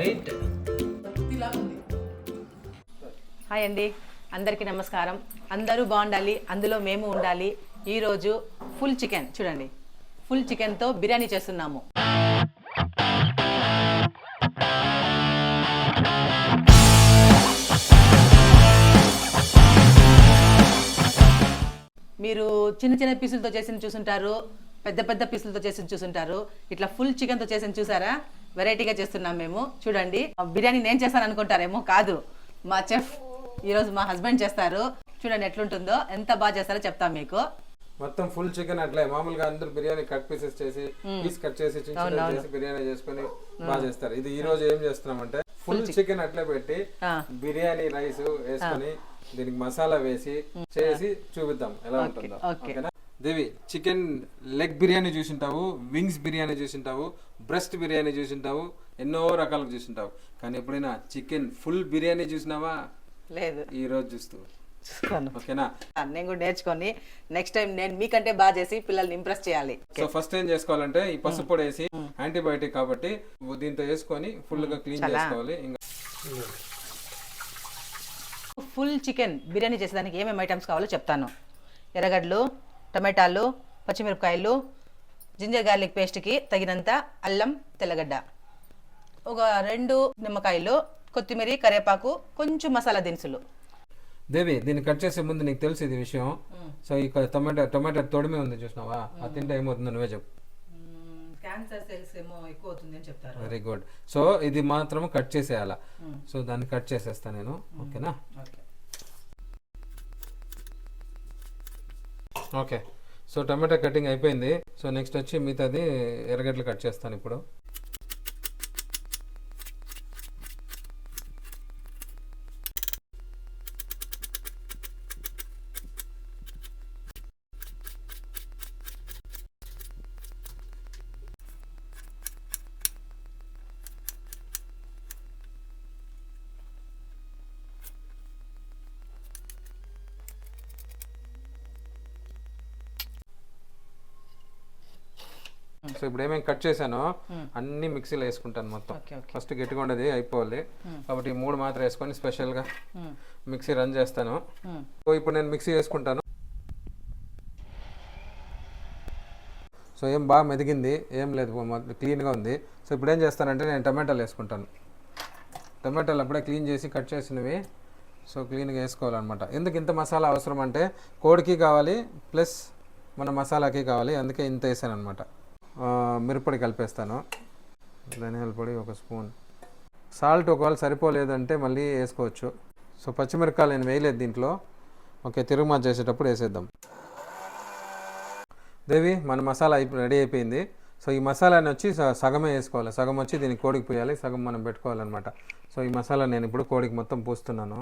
Right. Hi అండి, అందరికీ నమస్కారం. అందరూ బాగుండాలి, అందులో మేము ఉండాలి. ఈరోజు ఫుల్ చికెన్ చూడండి, ఫుల్ చికెన్తో బిర్యానీ చేస్తున్నాము. మీరు చిన్న చిన్న పీసులతో చేసి చూసుంటారు, పెద్ద పెద్ద పీసులతో చేసి చూసుంటారు. ఇట్లా ఫుల్ చికెన్తో చేసి చూసారా? వెరైటీగా చేస్తున్నాం మేము. చూడండి, బిర్యానీ నేను చేస్తాను అనుకుంటారేమో, కాదు, మా చెఫ్ ఈరోజు మా హస్బెండ్ చేస్తారు. చూడండి ఎట్లుంటుందో, ఎంత బాగా చేస్తారో చెప్తాం మీకు. మొత్తం ఫుల్ చికెన్ అట్లే మామూలుగా అందరూ బిర్యానీ కట్ పీసెస్ చేసి పీస్ కట్ చేసి చిన్న చేసి బిర్యానీ చేసుకుని బాగా చేస్తారు. ఇది ఈ రోజు ఏం చేస్తున్నామంటే ఫుల్ చికెన్ అట్లే పెట్టి బిర్యానీ రైస్ వేసుకొని దీనికి మసాలా వేసి చేసి చూపిద్దాం ఎలా ఉంటుందో. ఓకేనా దేవి? చికెన్ లెగ్ బిర్యానీ చూసింటావు, వింగ్స్ బిర్యానీ చూసింటావు, బ్రెస్ట్ బిర్యానీ చూసింటావు, ఎన్నో రకాలు చూసింటావు, కానీ ఎప్పుడైనా చికెన్ ఫుల్ బిర్యానీ చూసినావా? లేదు, ఈ రోజు చూస్తావు. ఓకేనా? నేను కూడా నేర్చుకొని నెక్స్ట్ టైం నేను మీకంటే బాగా చేసి పిల్లల్ని ఇంప్రెస్ చేయాలి. సో ఫస్ట్ ఏం చేసుకోవాలంటే ఈ పసుపు పొడి వేసి, యాంటీబయాటిక్ కాబట్టి దీంతో వేసుకొని ఫుల్ గా క్లీన్ చేసుకోవాలి. ఇంకా ఫుల్ చికెన్ బిర్యానీ చేసేదానికి ఏమేమి ఐటమ్స్ కావాలో చెప్తాను. ఎర్రగడ్డలు, టమాటాలు, పచ్చిమిరపకాయలు, జింజర్ గార్లిక్ పేస్ట్కి తగినంత అల్లం, తెల్లగడ్డ, ఒక 2 నిమ్మకాయలు, కొత్తిమీర, కరివేపాకు, కొంచెం మసాలా దినుసులు. దేవి, దీన్ని కట్ చేసే ముందు నీకు తెలుసు ఇది విషయం. సో ఈ టొమాటో తొడిమే ఉంది చూసినావా? అది తింటే ఏమవుతుందో నువ్వే చెప్పు. క్యాన్సర్ సెల్స్ ఏమో ఎక్కువ అవుతుంది అని చెప్తారు. Very good. సో ఇది మాత్రం కట్ చేసేయాలా? సో దాన్ని కట్ చేసేస్తా నేను. ఓకేనా? ఓకే. సో టమాటా కటింగ్ అయిపోయింది. సో నెక్స్ట్ వచ్చి మిగతాది ఎర్రగడ్డలు కట్ చేస్తాను ఇప్పుడు. సో ఇప్పుడు ఏమేమి కట్ చేశానో అన్ని మిక్సీలో వేసుకుంటాను మొత్తం. ఫస్ట్ గట్టిగా ఉండేది అయిపోవాలి కాబట్టి 3 మాత్రం వేసుకొని స్పెషల్గా మిక్సీ రన్ చేస్తాను. సో ఇప్పుడు నేను మిక్సీ వేసుకుంటాను. సో ఏం బాగా మెదిగింది, ఏం లేదు, క్లీన్గా ఉంది. సో ఇప్పుడు ఏం చేస్తానంటే నేను టమాటాలు వేసుకుంటాను. టమాటాలు అప్పుడే క్లీన్ చేసి కట్ చేసినవి. సో క్లీన్గా వేసుకోవాలన్నమాట. ఎందుకు ఇంత మసాలా అవసరం అంటే కోడికి కావాలి ప్లస్ మన మసాలాకి కావాలి, అందుకే ఇంత వేసాను అనమాట. మిరప్పొడి కలిపేస్తాను, ధనియాల పొడి 1 స్పూన్, సాల్ట్ ఒకవేళ సరిపోలేదంటే మళ్ళీ వేసుకోవచ్చు. సో పచ్చిమిరపకాయలు నేను వేయలేదు దీంట్లో. ఓకే, తిరుగుమాత చేసేటప్పుడు వేసేద్దాం. దేవి, మన మసాలా రెడీ అయిపోయింది. సో ఈ మసాలాని వచ్చి సగమే వేసుకోవాలి, సగం వచ్చి దీనికి కోడికి పోయాలి, సగం మనం పెట్టుకోవాలన్నమాట. సో ఈ మసాలా నేను ఇప్పుడు కోడికి మొత్తం పూస్తున్నాను.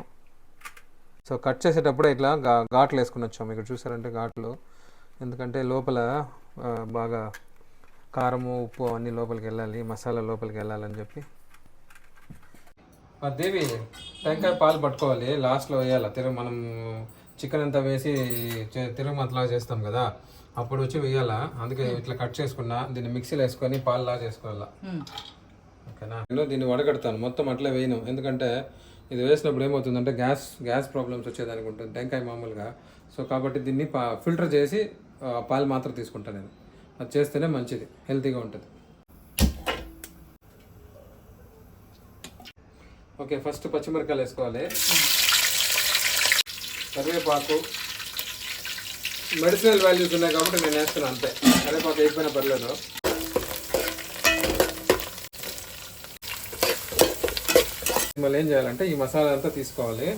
సో కట్ చేసేటప్పుడు ఇట్లా ఘాట్లు వేసుకుని వచ్చాము. ఇక్కడ చూసారంటే ఘాట్లు, ఎందుకంటే లోపల బాగా కారము, ఉప్పు అన్నీ లోపలికి వెళ్ళాలి, మసాలా లోపలికి వెళ్ళాలని చెప్పి. దేవి, టెంకాయ పాలు పట్టుకోవాలి, లాస్ట్లో వేయాలి. మనం చికెన్ అంతా వేసి తిరుగుమతలాగా చేస్తాం కదా, అప్పుడు వచ్చి వేయాలా. అందుకే ఇట్లా కట్ చేసుకున్నా దీన్ని మిక్సీలో వేసుకొని పాలులా చేసుకోవాలా. ఓకేనా? నేను దీన్ని వడగడతాను, మొత్తం అట్లే వేయను. ఎందుకంటే ఇది వేసినప్పుడు ఏమవుతుందంటే గ్యాస్ ప్రాబ్లమ్స్ వచ్చేదానికి ఉంటుంది టెంకాయ మామూలుగా. సో కాబట్టి దీన్ని ఫిల్టర్ చేసి పాలు మాత్రం తీసుకుంటాను నేను. అది చేస్తేనే మంచిది, హెల్తీగా ఉంటుంది. ఓకే, ఫస్ట్ పచ్చిమిరపకాయలు వేసుకోవాలి, కరివేపాకు. మెడిసినల్ వాల్యూస్ ఉన్నాయి కాబట్టి నేను వేస్తున్నాను అంతే. కరివేపాకు అయిపోయినా పర్లేదు. మళ్ళీ ఏం చేయాలంటే ఈ మసాలా అంతా తీసుకోవాలి.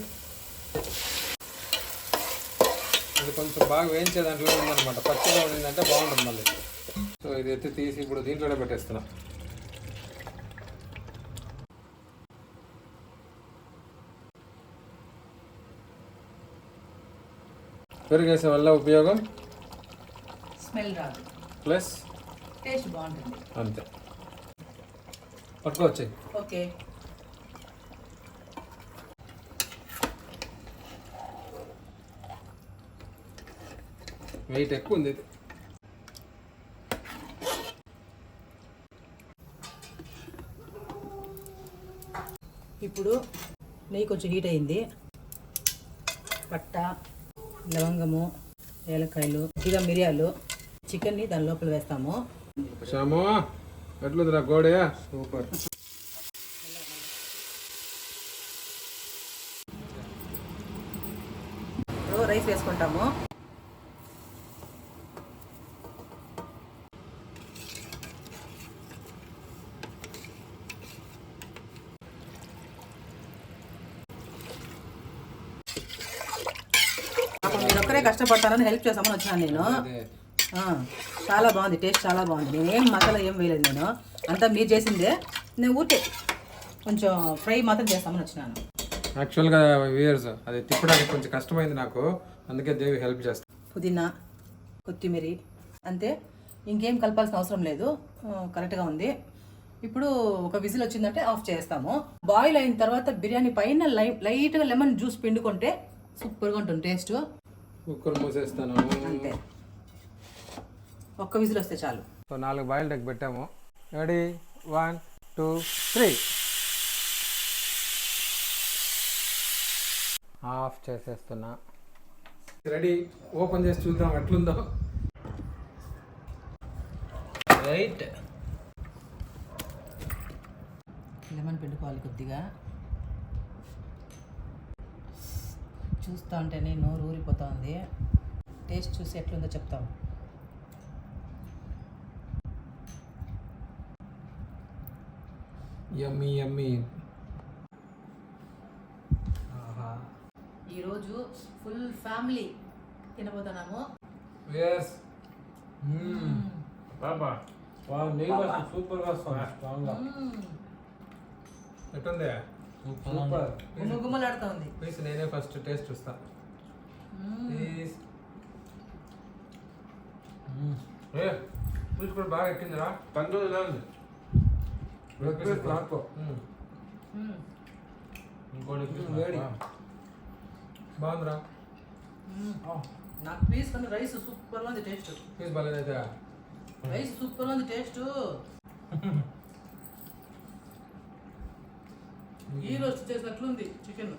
ఇది కొంచెం బాగా వేయించే దాంట్లో ఉందన్నమాట. పచ్చిగా ఉండిందంటే బాగుంటుంది మళ్ళీ. సో ఇది ఎత్తి తీసి ఇప్పుడు దీంట్లోనే పెట్టేస్తున్నా. పెరుగు వేసే వల్ల ఉపయోగం స్మెల్ రాదు, ప్లస్ టేస్ట్ బాగుంటుంది. అంతే, పట్టుకోవచ్చు. ఓకే, వెయిట్ ఎక్కువ ఉంది ఇది. ఇప్పుడు నెయ్యి కొంచెం హీట్ అయింది. పట్ట, లవంగము, ఏలకాయలు, ఇక మిరియాలు, చికెన్ని దాని లోపల వేస్తాము. శ్యాము ఎట్లుందిరా గోడే? సూపర్. ఇప్పుడు రైస్ వేసుకుంటాము. మీరు ఒక్కరే కష్టపడతానని హెల్ప్ చేస్తామని వచ్చాను నేను. చాలా బాగుంది, టేస్ట్ చాలా బాగుంది. నేనేం మసాలా ఏం వేయలేదు, నేను అంతా మీరు చేసిందే. నేను ఊరికే కొంచెం ఫ్రై మాత్రం చేస్తామని వచ్చినాను. యాక్చువల్గా వ్యూయర్స్ అది తిప్పడానికి కొంచెం కష్టమైంది నాకు, అందుకే దేవి హెల్ప్ చేస్తాను. పుదీనా, కొత్తిమీర అంతే, ఇంకేం కలపాల్సిన అవసరం లేదు. కరెక్ట్గా ఉంది. ఇప్పుడు ఒక విజిల్ వచ్చిందంటే ఆఫ్ చేస్తాము. బాయిల్ అయిన తర్వాత బిర్యానీ పైన లైట్గా లెమన్ జ్యూస్ పిండుకుంటే సూపర్గా ఉంటుంది టేస్ట్. కుక్కర్ మూసేస్తాను. అంతే, ఒక్క విజిల్ వస్తే చాలు. సో 4 బాయిల్డ్ ఎగ్ పెట్టాము. రెడీ, 1 2 3. ఆఫ్ చేసేస్తున్నా. రెడీ, ఓపెన్ చేసి చూద్దాం ఎట్లుందో. రైట్, లెమన్ పిండుకోవాలి కొద్దిగా. చూస్తూ ఉంటేనే నోరు ఊరిపోతా ఉంది. టేస్ట్ చూసి ఎట్లుందో చెప్తాం. యమ్మీ యమ్మీ. ఈరోజు ఫుల్ ఫ్యామిలీ తినబోతున్నాము. yes బాబా వావ్, నెయ్యి వాసన సూపర్ గా వస్తుంది. స్ట్రాంగ్గా ఎట్లుంది? సూపర్. గుమ్మగుమ్మలాడుతూ ఉంది. ప్లీజ్ నేనే ఫస్ట్ టేస్ట్ చూస్తా. ప్లీజ్. ప్లీజ్ కూడా బాగా ఎక్కిందిరా. పండుగ లేదు ఇంకోటి వేడి బాగుందిరా. నాకు పీస్ కన్నా రైస్ సూపర్గా ఉంది టేస్ట్. పీస్ బాగాలేదైతే రైస్ సూపర్గా ఉంది టేస్ట్. ఈ రోజు చేసినట్లుంది చికెన్.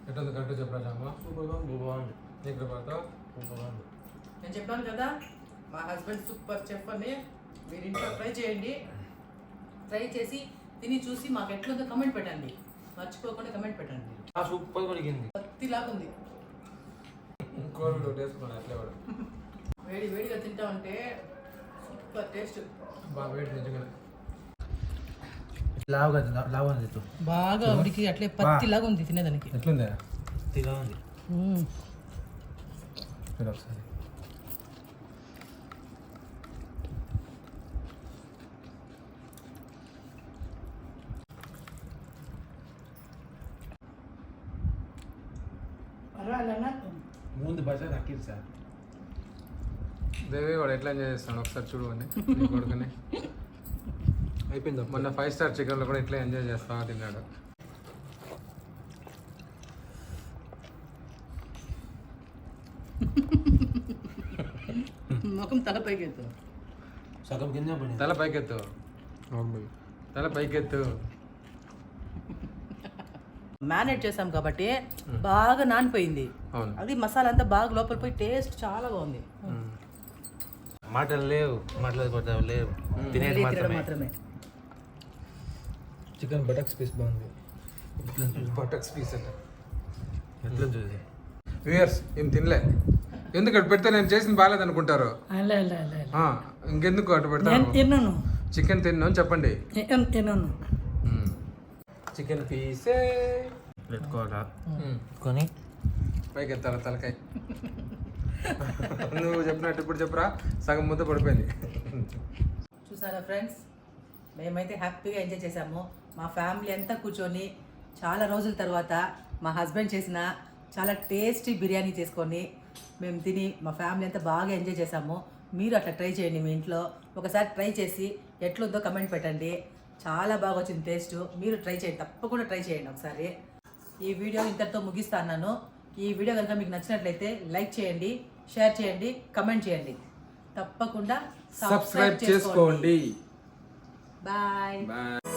ఎట్లుంది కరెక్ట్ చెప్పరా చామా? సూపర్గా బాగుంది. నీకు పడతా సూపర్గా నేను చెప్పాను కదా మా హస్బెండ్ సూపర్ చెఫ్ అని. మీరు ఇంట్లో ట్రై చేయండి. ట్రై చేసి తిని చూసి మాకు ఎట్లుందో కమెంట్ పెట్టండి. మర్చిపోకుండా కమెంట్ పెట్టండి. సూపర్ కొడిగింది. పత్తిలాగా ఉంది. ఇంకోటి వేసుకున్నాను అట్లే వాడు. వేడి వేడిగా తింటా ఉంటే సూపర్ టేస్ట్. బాగా వేడి నిజంగానే. లావుగా ఉంది. బాగా ఉడికి అట్లే పత్తిలాగా ఉంది తినేదానికి. ఎట్లుంది? తిగా ఉంది. ఒకసారి ముందు బజార్ నక్కింది సార్. దేవి వాడు ఎట్లా ఎంజాయ్ చేస్తాడు ఒకసారి చూడమని కొడుకుని. అయిపోయింది. మొన్న 5 స్టార్ చికెన్లో కూడా ఇట్లా ఎంజాయ్ చేస్తా తిన్నాడు. ముఖం తల పైకెత్తు. సగం కింద పడింది. తల పైకెత్తు, తల పైకెత్తు. మ్యారినేట్ చేసాం కాబట్టి బాగా నానిపోయింది. అవును, అది మసాలా అంతా బాగా లోపల పోయి టేస్ట్ చాలా బాగుంది. మాటలు లేవు, మాట్లాడుకోవడం లేవు, తినేది మాత్రమే. చికెన్ బటక్స్ పీస్ బాగుంది. బటక్స్ పీస్ అంటే ఎట్లా చూసి వ్యూయర్స్ ఏం తినలే. ఎందుకు అటు పెడితే నేను చేసింది బాగాలేదు అనుకుంటారు. ఇంకెందుకు అటు పెడతాను? తిన్నాను, చికెన్ తిన్నాను చెప్పండి. తిన్నాను. చికెన్ పీసే పెట్టుకోవాలా కొని పైకి ఎత్తారా తలకాయ. నువ్వు చెప్పినట్టు ఇప్పుడు చెప్పరా, సగం ముద్ద పడిపోయింది. చూసారా ఫ్రెండ్స్, మేమైతే హ్యాపీగా ఎంజాయ్ చేసాము. మా ఫ్యామిలీ అంతా కూర్చొని చాలా రోజుల తర్వాత మా హస్బెండ్ చేసిన చాలా టేస్టీ బిర్యానీ చేసుకొని మేము తిని మా ఫ్యామిలీ అంతా బాగా ఎంజాయ్ చేసాము. మీరు అట్లా ట్రై చేయండి మీ ఇంట్లో. ఒకసారి ట్రై చేసి ఎట్లుందో కమెంట్ పెట్టండి. చాలా బాగా వచ్చింది టేస్ట్. మీరు ట్రై చేయండి, తప్పకుండా ట్రై చేయండి ఒకసారి. ఈ వీడియో ఇంతటితో ముగిస్తాను. ఈ వీడియో కనుక మీకు నచ్చినట్లయితే లైక్ చేయండి, షేర్ చేయండి, కమెంట్ చేయండి. తప్పకుండా సబ్స్క్రైబ్ చేసుకోండి. బాయ్. బాయ్.